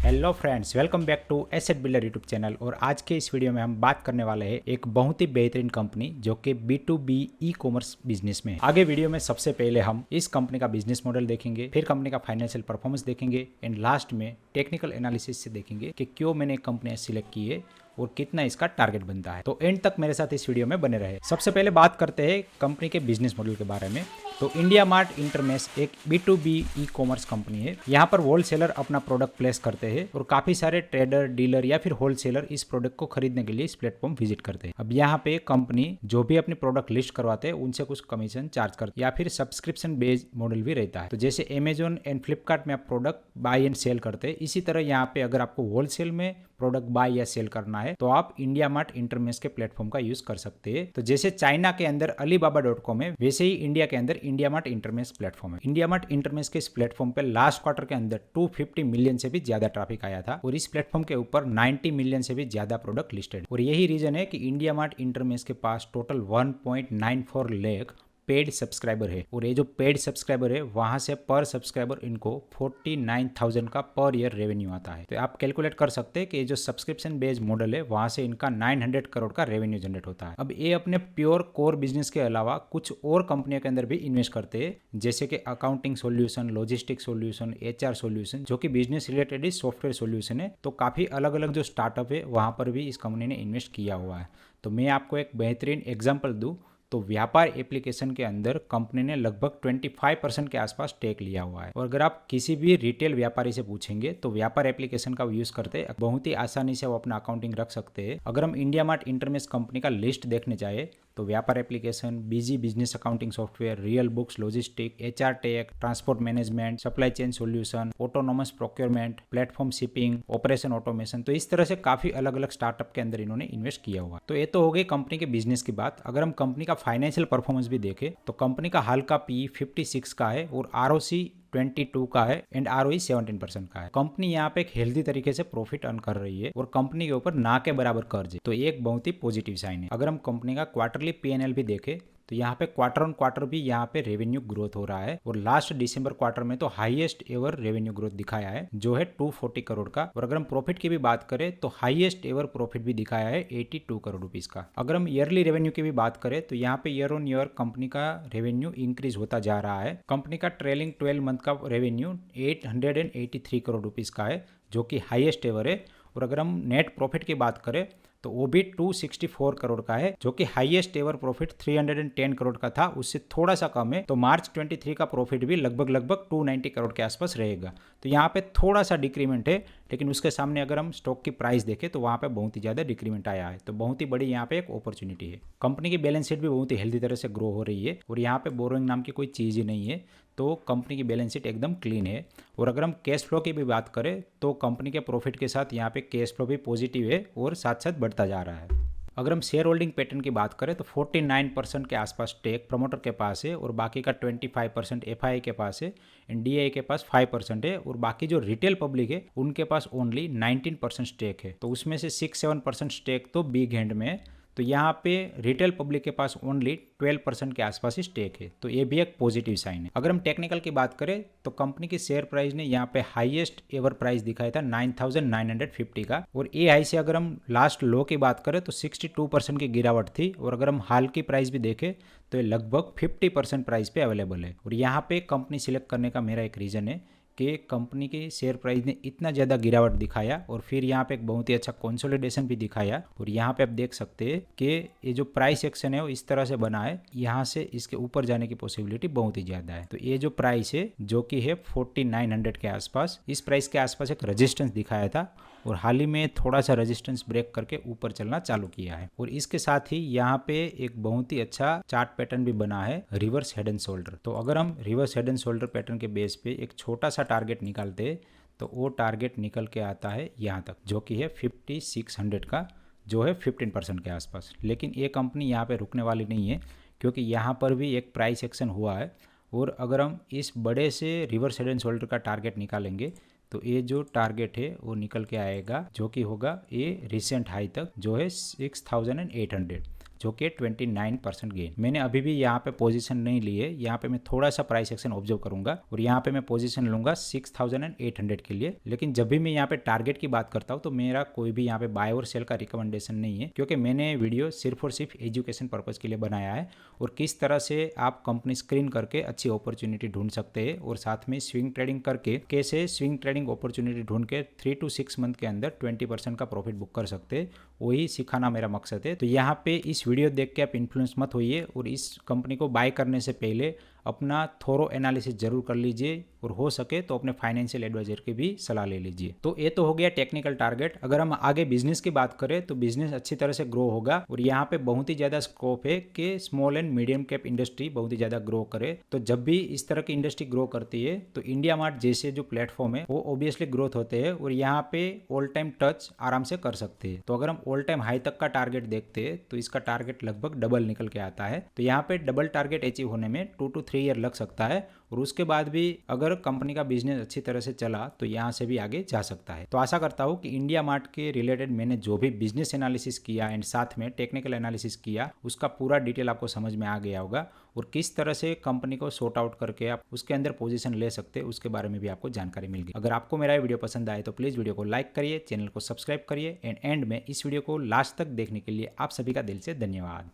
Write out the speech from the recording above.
Hello friends, welcome back to asset builder YouTube channel. और आज के इस वीडियो में हम बात करने वाले हैं एक बहुत ही बेहतरीन कंपनी जो कि B2B ई कॉमर्स बिजनेस में है। आगे वीडियो में सबसे पहले हम इस कंपनी का बिजनेस मॉडल देखेंगे, फिर कंपनी का फाइनेंशियल परफॉर्मेंस देखेंगे एंड लास्ट में टेक्निकल एनालिसिस से देखेंगे कि क्यों मैंने कंपनी सिलेक्ट की है और कितना इसका टारगेट बनता है। तो एंड तक मेरे साथ इस वीडियो में बने रहे। सबसे पहले बात करते हैं कंपनी के बिजनेस मॉडल के बारे में। तो इंडिया मार्ट इंटरमेश एक B2B ई कॉमर्स कंपनी है। यहाँ पर होलसेलर अपना प्रोडक्ट प्लेस करते हैं और काफी सारे ट्रेडर, डीलर या फिर होलसेलर इस प्रोडक्ट को खरीदने के लिए इस प्लेटफॉर्म विजिट करते हैं। अब यहाँ पे कंपनी जो भी अपनी प्रोडक्ट लिस्ट करवाते हैं उनसे कुछ कमीशन चार्ज करते हैं या फिर सब्सक्रिप्शन बेस्ड मॉडल भी रहता है। तो जैसे अमेजोन एंड फ्लिपकार्ट में आप प्रोडक्ट बाय एंड सेल करते हैं, इसी तरह यहाँ पे अगर आपको होलसेल में प्रोडक्ट बाय या सेल करना है तो आप इंडिया मार्ट इंटरमेश के प्लेटफॉर्म का यूज कर सकते हैं। तो जैसे चाइना के अंदर alibaba.com है, वैसे ही इंडिया के अंदर इंडिया मार्ट इंटरमेश प्लेटफॉर्म है। इंडिया मार्ट इंटरमेश के इस प्लेटफॉर्म पे लास्ट क्वार्टर के अंदर 250 मिलियन से भी ज्यादा ट्रैफिक आया था और इस प्लेटफॉर्म के ऊपर 90 मिलियन से भी ज्यादा प्रोडक्ट लिस्टेड। और यही रीजन है कि इंडिया मार्ट इंटरमेश के पास टोटल 1.94 लाख पेड सब्सक्राइबर है। और ये जो पेड सब्सक्राइबर है वहां से पर सब्सक्राइबर इनको 49,000 का पर ईयर रेवेन्यू आता है। तो आप कैलकुलेट कर सकते हैं कि ये जो सब्सक्रिप्शन बेस्ड मॉडल है वहां से इनका 900 करोड़ का रेवेन्यू जनरेट होता है। अब ये अपने प्योर कोर बिजनेस के अलावा कुछ और कंपनियों के अंदर भी इन्वेस्ट करते हैं, जैसे कि accounting solution, logistic solution, HR solution, जो कि बिजनेस रिलेटेड सॉफ्टवेयर सोल्यूशन है। तो काफी अलग अलग जो स्टार्टअप है वहां पर भी इस कंपनी ने इन्वेस्ट किया हुआ है। तो मैं आपको एक बेहतरीन एग्जाम्पल दूं तो व्यापार एप्लीकेशन के अंदर कंपनी ने लगभग 25% के आसपास टेक लिया हुआ है। और अगर आप किसी भी रिटेल व्यापारी से पूछेंगे तो व्यापार एप्लीकेशन का यूज करते बहुत ही आसानी से वो अपना अकाउंटिंग रख सकते हैं। अगर हम इंडिया मार्ट इंटरमेश कंपनी का लिस्ट देखने जाए तो Vyapar application, BG business accounting software, real books, logistic, HR tech, transport management, supply chain solution, autonomous procurement, platform shipping, operation automation, तो इस तरह से काफी अलग अलग स्टार्टअप के अंदर इन्होंने इन्वेस्ट किया हुआ। तो ये तो हो गई कंपनी के बिजनेस की बात। अगर हम कंपनी का फाइनेंशियल परफॉर्मेंस भी देखें तो कंपनी का हाल का PE 56 का है और ROC 22 का है एंड ROE 17% का है। कंपनी यहाँ पे एक हेल्दी तरीके से प्रॉफिट अर्न कर रही है और कंपनी के ऊपर ना के बराबर कर्ज है। तो ये एक बहुत ही पॉजिटिव साइन है। अगर हम कंपनी का क्वार्टरली P&L भी देखें तो यहाँ पे क्वार्टर ऑन क्वार्टर भी यहाँ पे रेवेन्यू ग्रोथ हो रहा है और लास्ट दिसंबर क्वार्टर में तो हाईएस्ट एवर रेवेन्यू ग्रोथ दिखाया है जो है 240 करोड़ का। और अगर हम प्रॉफिट की भी बात करें तो हाईएस्ट एवर प्रॉफिट भी दिखाया है 82 करोड़ रुपीज का। अगर हम ईयरली रेवेन्यू की भी बात करें तो यहाँ पे ईयर ऑन ईयर कंपनी का रेवेन्यू इंक्रीज होता जा रहा है। कंपनी का ट्रेलिंग 12 मंथ का रेवेन्यू 883 करोड़ रुपीज का है जो कि हाईएस्ट एवर है। और अगर हम नेट प्रॉफिट की बात करें तो वो भी 264 करोड़ का है जो कि हाईएस्ट एवर प्रॉफिट 310 करोड़ का था, उससे थोड़ा सा कम है। तो मार्च 23 का प्रॉफिट भी लगभग 290 करोड़ के आसपास रहेगा। तो यहाँ पे थोड़ा सा डिक्रीमेंट है, लेकिन उसके सामने अगर हम स्टॉक की प्राइस देखें तो वहाँ पे बहुत ही ज़्यादा डिक्रीमेंट आया है। तो बहुत ही बड़ी यहाँ पे एक अपॉर्चुनिटी है। कंपनी की बैलेंस शीट भी बहुत ही हेल्दी तरह से ग्रो हो रही है और यहाँ पे बोरोइंग नाम की कोई चीज़ ही नहीं है। तो कंपनी की बैलेंस शीट एकदम क्लीन है। और अगर हम कैश फ्लो की भी बात करें तो कंपनी के प्रॉफिट के साथ यहाँ पे कैश फ्लो भी पॉजिटिव है और साथ साथ बढ़ता जा रहा है। अगर हम शेयर होल्डिंग पैटर्न की बात करें तो 49% के आसपास स्टेक प्रमोटर के पास है और बाकी का 25% FII के पास है एंड DII के पास 5% है। और बाकी जो रिटेल पब्लिक है उनके पास ओनली 19% स्टेक है। तो उसमें से 6-7% स्टेक तो बिग हैंड में है। तो यहाँ पे रिटेल पब्लिक के पास ओनली 12% के आसपास ही स्टेक है। तो ये भी एक पॉजिटिव साइन है। अगर हम टेक्निकल की बात करें तो कंपनी की शेयर प्राइस ने यहाँ पे हाईएस्ट एवर प्राइस दिखाया था 9,950 का। और ए हाई से अगर हम लास्ट लो की बात करें तो 62% की गिरावट थी। और अगर हम हाल की प्राइस भी देखें तो ये लगभग 50% प्राइस पे अवेलेबल है। और यहाँ पे कंपनी सिलेक्ट करने का मेरा एक रीज़न है कि कंपनी के शेयर प्राइस ने इतना ज़्यादा गिरावट दिखाया और फिर यहाँ पे एक बहुत ही अच्छा कंसोलिडेशन भी दिखाया। और यहाँ पे आप देख सकते हैं कि ये जो प्राइस एक्शन है वो इस तरह से बना है, यहाँ से इसके ऊपर जाने की पॉसिबिलिटी बहुत ही ज़्यादा है। तो ये जो प्राइस है जो कि है 4900 के आसपास, इस प्राइस के आसपास एक रेजिस्टेंस दिखाया था और हाल ही में थोड़ा सा रेजिस्टेंस ब्रेक करके ऊपर चलना चालू किया है। और इसके साथ ही यहाँ पे एक बहुत ही अच्छा चार्ट पैटर्न भी बना है, रिवर्स हेड एंड शोल्डर। तो अगर हम reverse head and shoulder pattern के बेस पे एक छोटा सा टारगेट निकालते हैं तो वो टारगेट निकल के आता है यहाँ तक जो कि है 5600 का, जो है 15% के आसपास। लेकिन ये कंपनी यहाँ पे रुकने वाली नहीं है क्योंकि यहाँ पर भी एक प्राइस एक्शन हुआ है। और अगर हम इस बड़े से रिवर्स हेड एंड शोल्डर का टारगेट निकालेंगे तो ये जो टारगेट है वो निकल के आएगा जो कि होगा ये रिसेंट हाई तक जो है 6800, जो कि 29% गेन। मैंने अभी भी यहाँ पे पोजीशन नहीं ली है, यहाँ पे मैं थोड़ा सा प्राइस एक्शन ऑब्जर्व करूंगा और यहाँ पे मैं पोजीशन लूंगा 6800 के लिए। लेकिन जब भी मैं यहाँ पे टारगेट की बात करता हूँ तो मेरा कोई भी यहाँ पे बाय और सेल का रिकमेंडेशन नहीं है, क्योंकि मैंने वीडियो सिर्फ और सिर्फ एजुकेशन पर्पज के लिए बनाया है और किस तरह से आप कंपनी स्क्रीन करके अच्छी अपॉर्चुनिटी ढूंढ सकते हैं और साथ में स्विंग ट्रेडिंग करके कैसे स्विंग ट्रेडिंग अपॉर्चुनिटी ढूंढ के 3 to 6 मंथ के अंदर 20% का प्रॉफिट बुक कर सकते हैं, वही सिखाना मेरा मकसद है। तो यहाँ पे इस वीडियो देख के आप इन्फ्लुएंस मत होइए और इस कंपनी को बाय करने से पहले अपना थोरो एनालिसिस जरूर कर लीजिए और हो सके तो अपने फाइनेंशियल एडवाइजर की भी सलाह ले लीजिए। तो ये तो हो गया टेक्निकल टारगेट। अगर हम आगे बिजनेस की बात करें तो बिजनेस अच्छी तरह से ग्रो होगा और यहाँ पे बहुत ही ज़्यादा स्कोप है कि small and medium cap industry बहुत ही ज़्यादा ग्रो करे। तो जब भी इस तरह की इंडस्ट्री ग्रो करती है तो इंडिया मार्ट जैसे जो प्लेटफॉर्म है वो ऑब्वियसली ग्रोथ होते हैं और यहाँ पे ऑल टाइम टच आराम से कर सकते हैं। तो अगर हम ऑल टाइम हाई तक का टारगेट देखते हैं तो इसका टारगेट लगभग डबल निकल के आता है। तो यहाँ पे डबल टारगेट अचीव होने में 2 to 3 ईयर लग सकता है और उसके बाद भी अगर कंपनी का बिजनेस अच्छी तरह से चला तो यहाँ से भी आगे जा सकता है। तो आशा करता हूँ कि इंडिया मार्ट के रिलेटेड मैंने जो भी बिजनेस एनालिसिस किया एंड साथ में टेक्निकल एनालिसिस किया उसका पूरा डिटेल आपको समझ में आ गया होगा और किस तरह से कंपनी को सॉर्ट आउट करके आप उसके अंदर पोजीशन ले सकते हैं उसके बारे में भी आपको जानकारी मिल गई। अगर आपको मेरा वीडियो पसंद आए तो प्लीज़ वीडियो को लाइक करिए, चैनल को सब्सक्राइब करिए एंड में इस वीडियो को लास्ट तक देखने के लिए आप सभी का दिल से धन्यवाद।